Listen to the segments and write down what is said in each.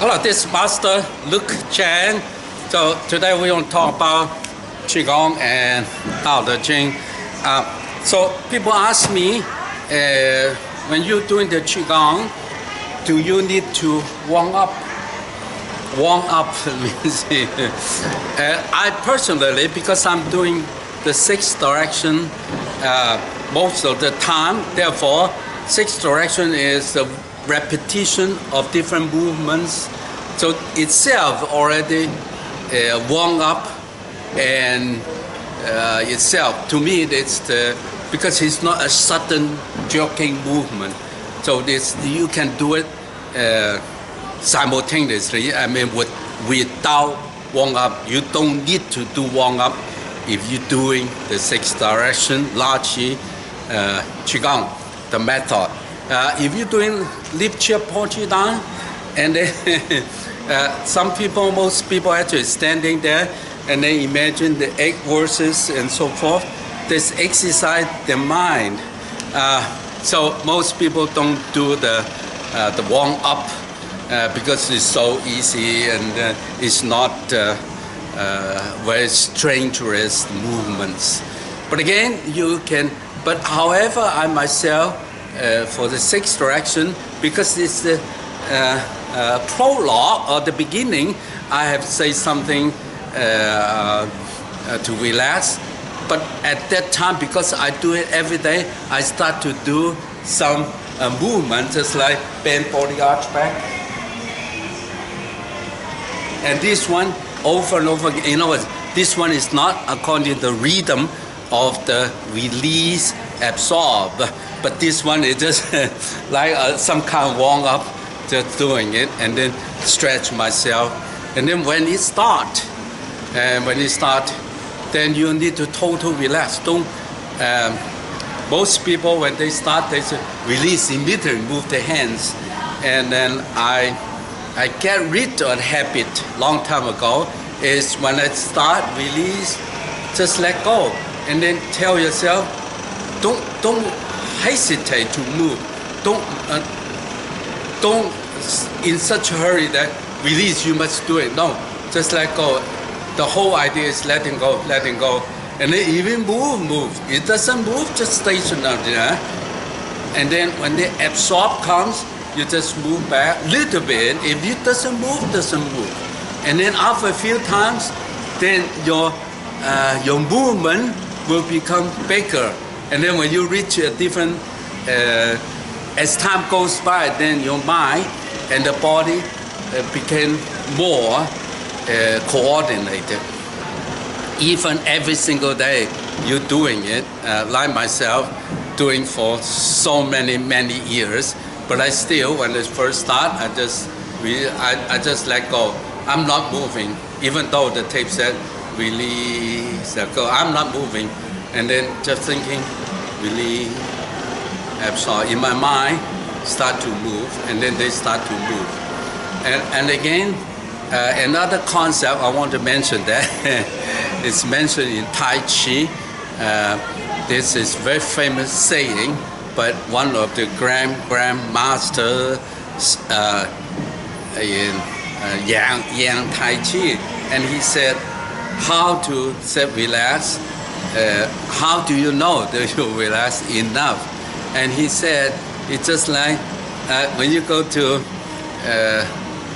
Hello, this is Master Luke Chan. So today we want to talk about Qigong and Tao Te Ching. So people ask me, when you're doing the Qigong, do you need to warm up? Warm up means I personally, because I'm doing the sixth direction most of the time, therefore sixth direction is the repetition of different movements. So itself already warm up, and itself to me it's because it's not a sudden jerking movement. So this you can do it simultaneously. I mean, without warm up, you don't need to do warm up if you're doing the sixth direction, Lachi Qigong, the method. If you're doing Lip Chia Po Chi Dang, and then most people actually standing there, and they imagine the 8 verses and so forth. This exercise the mind. So most people don't do the warm up because it's so easy and it's not very strenuous movements. But again, you can. But however, I myself, for the sixth direction, because it's the prologue or the beginning, I have said something to relax. But at that time, because I do it every day, I start to do some movement, just like bend body arch back. And this one, over and over again. You know what? This one is not according to the rhythm of the release, absorb. But this one is just like some kind of warm up, just doing it, and then stretch myself. And then when it start, then you need to total relax. Don't. Most people when they start, they say release immediately, move their hands, and then I get rid of a habit long time ago. Is when I start release, just let go, and then tell yourself, don't hesitate to move. Don't in such a hurry that release you must do it. No, just let go. The whole idea is letting go, and then even move. It doesn't move, just stationary. And then when the absorb comes, you just move back a little bit. If it doesn't move. And then after a few times, then your movement will become bigger. And then when you reach a different, as time goes by, then your mind and the body became more coordinated. Even every single day, you're doing it, like myself, doing for so many years. But I still, when I first start, I just let go. I'm not moving, even though the tape said release, go. I'm not moving, and then just thinking, release, absorb. In my mind, start to move, and then they start to move. And again, another concept I want to mention that it's mentioned in Tai Chi. This is very famous saying, but one of the Grand Master in Yang Tai Chi, and he said, how to relax? How do you know that you relax enough? And he said, it's just like when you go to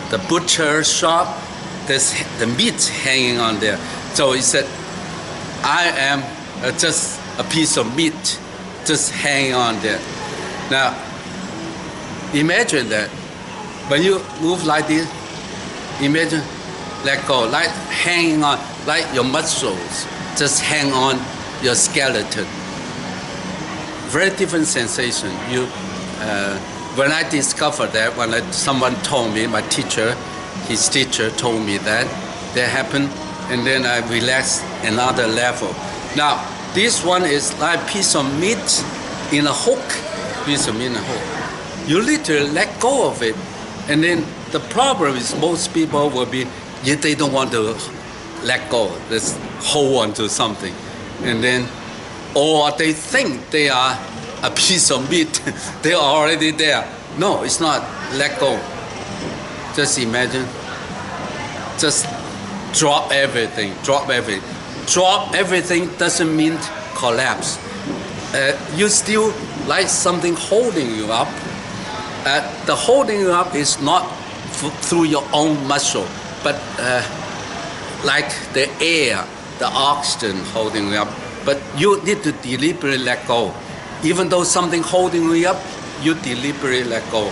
the butcher shop, there's the meat hanging on there. So he said, I am just a piece of meat just hanging on there. Now, imagine that when you move like this, imagine let go, like hanging on, like your muscles just hang on your skeleton. Very different sensation. When I discovered that, someone told me, my teacher, his teacher told me that happened, and then I relaxed another level. Now, this one is like a piece of meat in a hook. You literally let go of it, and then the problem is most people will be, they don't want to let go, just hold on to something, and then, or they think they are a piece of meat, they are already there. No, it's not. Let go. Just imagine. Just drop everything. Drop everything. Drop everything doesn't mean collapse. You still like something holding you up. The holding you up is not through your own muscle, but like the air, the oxygen holding you up. But you need to deliberately let go. Even though something holding you up, you deliberately let go.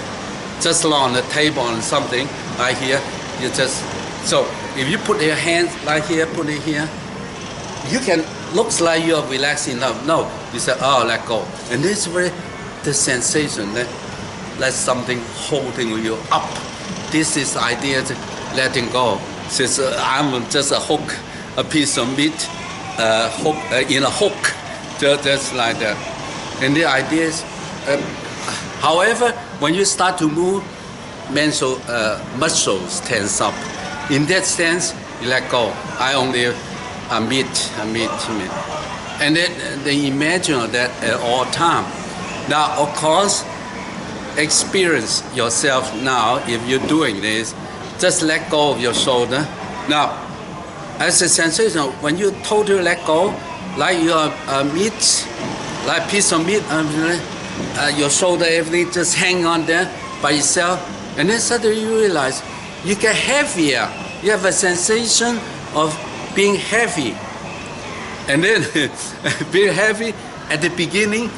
Just on the table or something right here, you just, so if you put your hands right here, put it here, you can, looks like you're relaxing enough. No, you say, oh, let go. And this is where the sensation that something holding you up. This is the idea of letting go. Since I'm just a hook, a piece of meat, hook in a hook, just like that. And the idea is, however, when you start to move, mental muscles tense up. In that sense, you let go. I only meet. And then they imagine that at all time. Now, of course, experience yourself now if you're doing this. Just let go of your shoulder. Now, as a sensation, when you totally let go, like your meat, like piece of meat, your shoulder, everything just hang on there by itself, and then suddenly you realize you get heavier. You have a sensation of being heavy, and then being heavy at the beginning,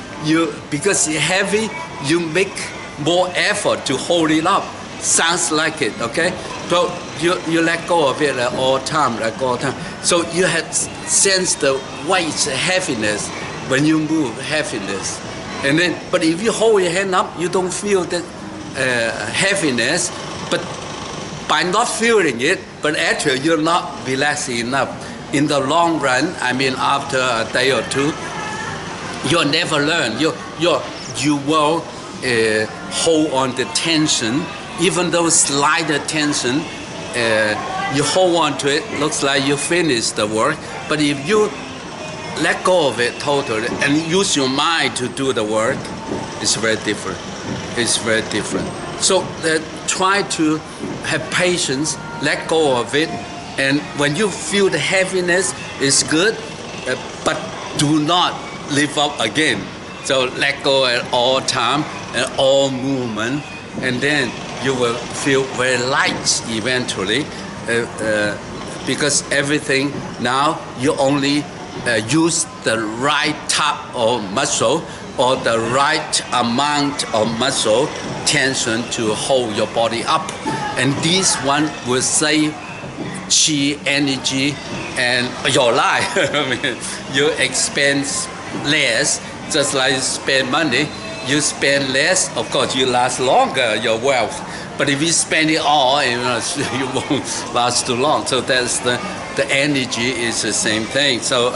because you're heavy, you make more effort to hold it up. Sounds like it, okay? So you let go of it at all time, let go all time. So you have sense the weight, heaviness when you move, heaviness. And then, but if you hold your hand up, you don't feel that heaviness. But by not feeling it, but actually you're not relaxing enough. In the long run, I mean, after a day or two, you'll never learn. You will hold on the tension, even though slighter tension. You hold on to it. Looks like you finished the work. But if you let go of it totally and use your mind to do the work, it's very different. It's very different. So try to have patience, let go of it, and when you feel the heaviness, it's good, but do not lift up again. So let go at all time and all movement, and then you will feel very light eventually, because everything now you only use the right type of muscle or the right amount of muscle tension to hold your body up, and this one will save chi, energy, and your life. I mean, you expend less, just like you spend money. You spend less, of course, you last longer, your wealth. But if you spend it all, you won't last too long. So that's the energy is the same thing. So,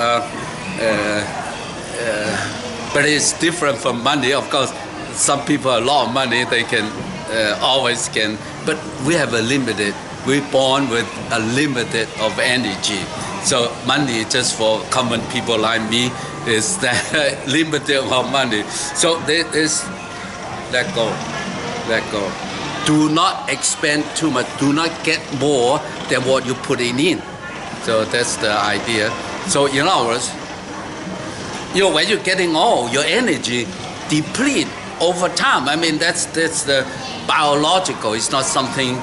but it's different from money. Of course, some people have a lot of money, they can always can. But we have a limited. We're born with a limited of energy. So money, just for common people like me, is that limited of money. So there is let go. Do not expend too much. Do not get more than what you put in. So that's the idea. So in other words, when you're getting old, your energy deplete over time. I mean, that's the biological. It's not something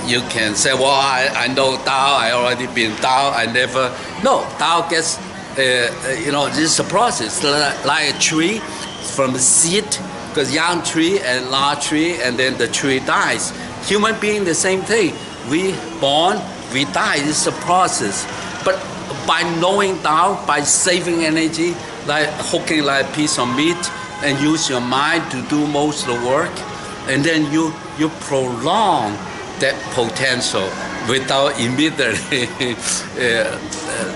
you can say, well, I know Tao, I already been Tao, I never. No, Tao gets, this is a process. Like a tree from a seed, because young tree and large tree, and then the tree dies. Human being, the same thing. We born, we die. It's a process. But by knowing Tao, by saving energy, like hooking like a piece of meat, and use your mind to do most of the work, and then you prolong that potential without immediately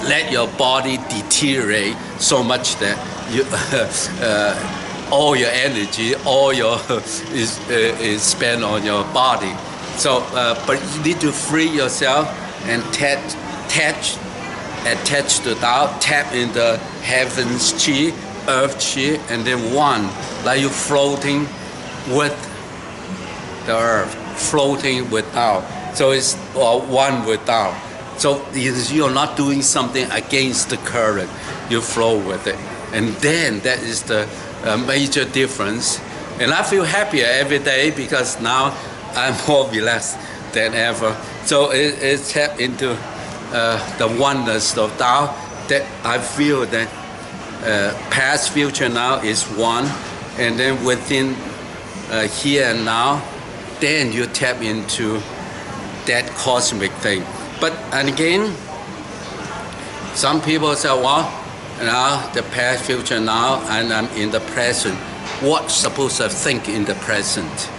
let your body deteriorate so much that you all your energy, all your is spent on your body. So, but you need to free yourself and attach to Tao, tap in the heavens chi, earth chi, and then one, like you floating with the earth. floating with Tao. So it's one with Tao. So you're not doing something against the current. You flow with it. And then that is the major difference. And I feel happier every day because now I'm more relaxed than ever. So it's tap into the oneness of Tao that I feel that past, future, now is one. And then within here and now, then you tap into that cosmic thing. But and again, some people say, well, now the past, future, now, and I'm in the present. What's supposed to think in the present?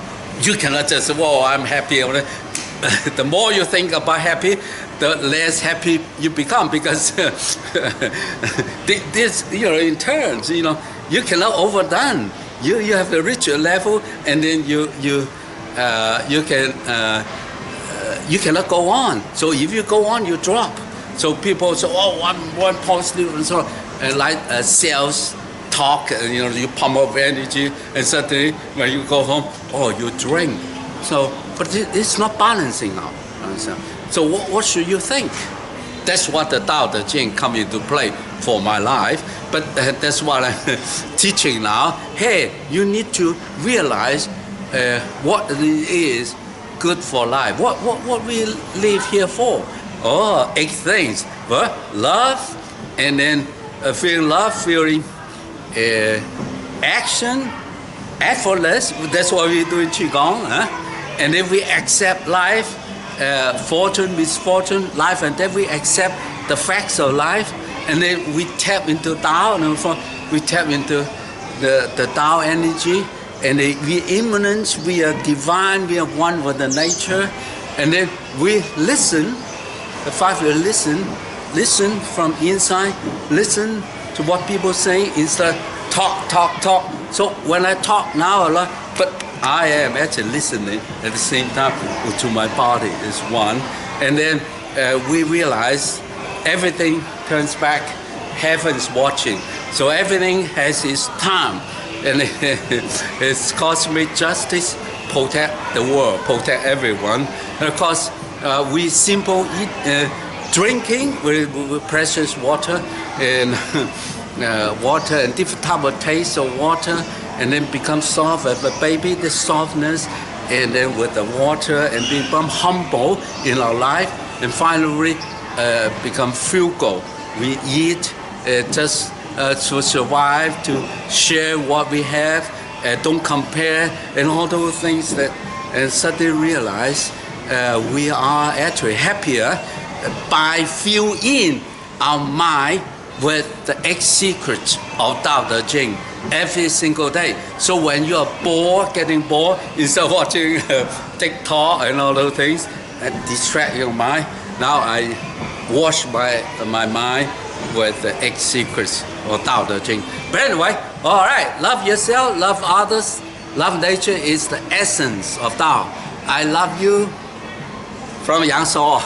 You cannot just say, well, I'm happy. The more you think about happy, the less happy you become because this, in turns, you cannot overdone. You have to reach a level, and then you cannot go on. So if you go on, you drop. So people say, oh, one positive and so on. And like sales talk, you pump up energy, and suddenly when you go home, oh, you drink. So, but it's not balancing out. So what should you think? That's what the Tao Te Ching come into play for my life. But that's what I'm teaching now. Hey, you need to realize what it is good for life. What we live here for? Oh, 8 things. Well, love, and then feeling love, feeling action, effortless. That's what we do in Qigong. And then we accept life, fortune, misfortune, life, and then we accept the facts of life. And then we tap into Tao, and we tap into the Tao energy. And we immanent, we are divine, we are one with the nature. And then we listen, the 5 will listen from inside, listen to what people say instead of talk. So when I talk now a lot, but I am actually listening at the same time to my body is one. And then we realize everything turns back, heaven's watching. So everything has its time. And it's cosmic justice, protect the world, protect everyone. And of course, we simple drinking with precious water and water and different type of taste of water, and then become soft as a baby, the softness, and then with the water and become humble in our life, and finally become frugal. We eat just to survive, to share what we have, don't compare, and all those things that, and suddenly realize we are actually happier by filling our mind with the 8 secrets of Tao Te Ching every single day. So when you are bored, getting bored, instead of watching TikTok and all those things, and distract your mind, now I wash my mind with the 8 secrets of Tao Te Ching. But anyway, all right, love yourself, love others, love nature is the essence of Tao. I love you from Yang Shou.